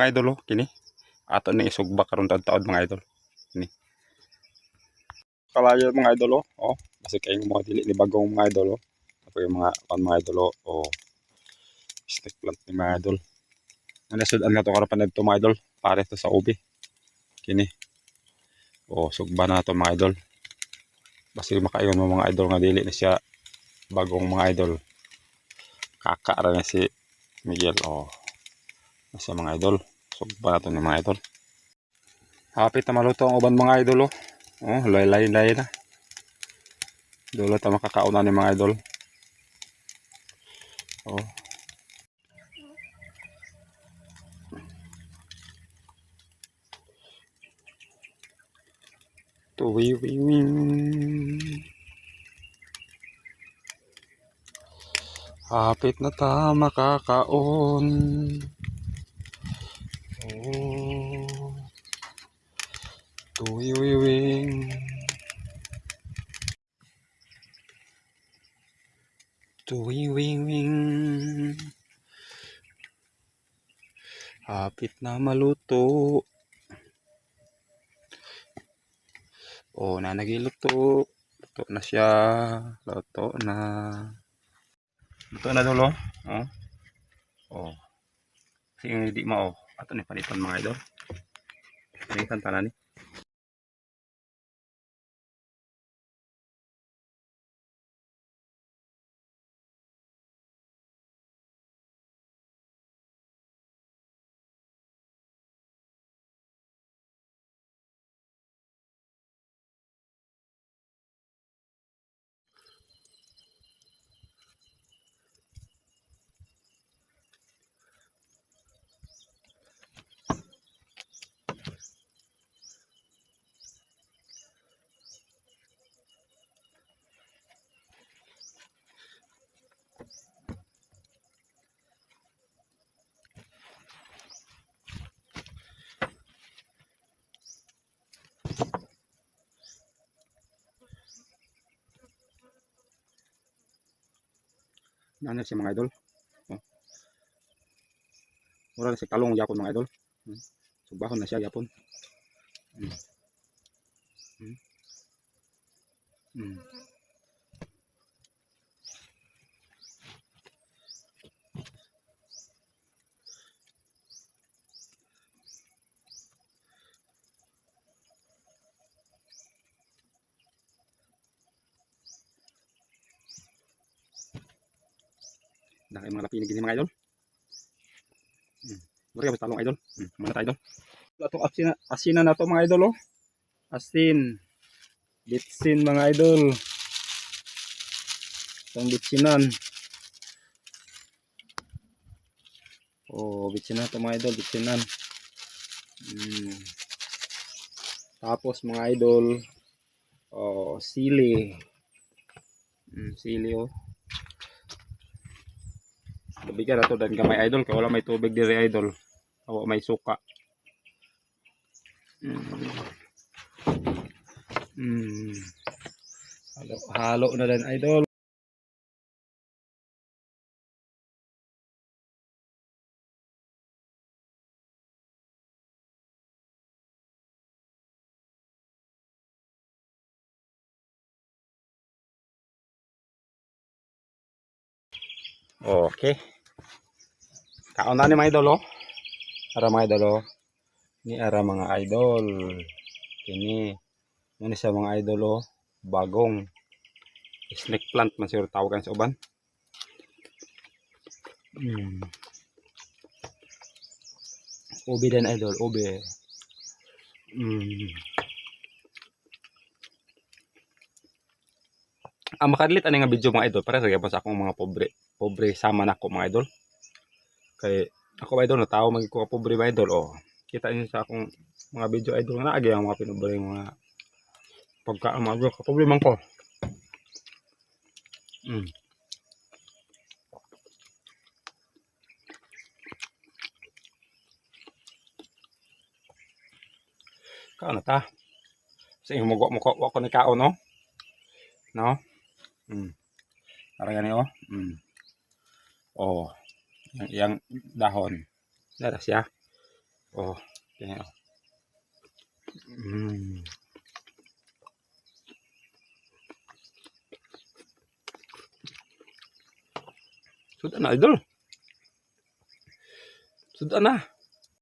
Mga idol kini ato ni isugba karon taud-taud mga idol kini kalayo mga idol kasi kay mga dili ni bagong mga idol ato yung mga idol stick plant ni mga idol nasud-an na to karon panadto mga idol pare to sa ubi kini sugba na to mga idol basi makaingon mo mga idol nga dili na siya bagong mga idol kaka ra na si Miguel nasa mga idol sugba na to ni mga idol. Hapit na maluto ang uban mga idol lay-lay na. Dulo ta makakauna ni mga idol. Tuwiwiwing. Hapit na ta makakaon. Tuwiwiwing. Tuwiwiwing. Hapit na maluto. Na nagiluto. Luto na siya. Luto na. Luto na dulo. Kasi yung hindi mo ato ni panitan mga idol. Panitan tanan ni. Nana si mga idol. Mura si kalong yapon mga idol. Subahon na siya yapon. Dahil mga lapinig ini mga idol. Mura ba talong idol? Mana ta idol? Ato asinan na to mga idol Asin. Bitsin mga idol. Itong bitsinan. Bitsinan to mga idol, bitsinan. Tapos mga idol, sili. Sili Bigyan na to dan gamay idol kay wala may tubig diri idol. May suka. Halo na din idol. Okay. Kaon na ni mga idol Ara mga idol Ni ara mga idol. Kini sa mga idol bagong snake plant man siguro tawagan sa uban. Ubi din idol, ubi. Makadlit ani nga video mga idol para sa gyapon sa akong mga pobre sama nako mga idol. Kay ako idol na tao maging ko pobre mga idol kita niyo sa akong mga video idol na agi ang mga pinobre mga pagkaan mga idol kapobre man ko. Kaon na ta. Sa imong mo ko ni kaon no. Para gani yang dahon. Dara siya. Oh, kaya. Mm. Sudah na, idol. Sudah na.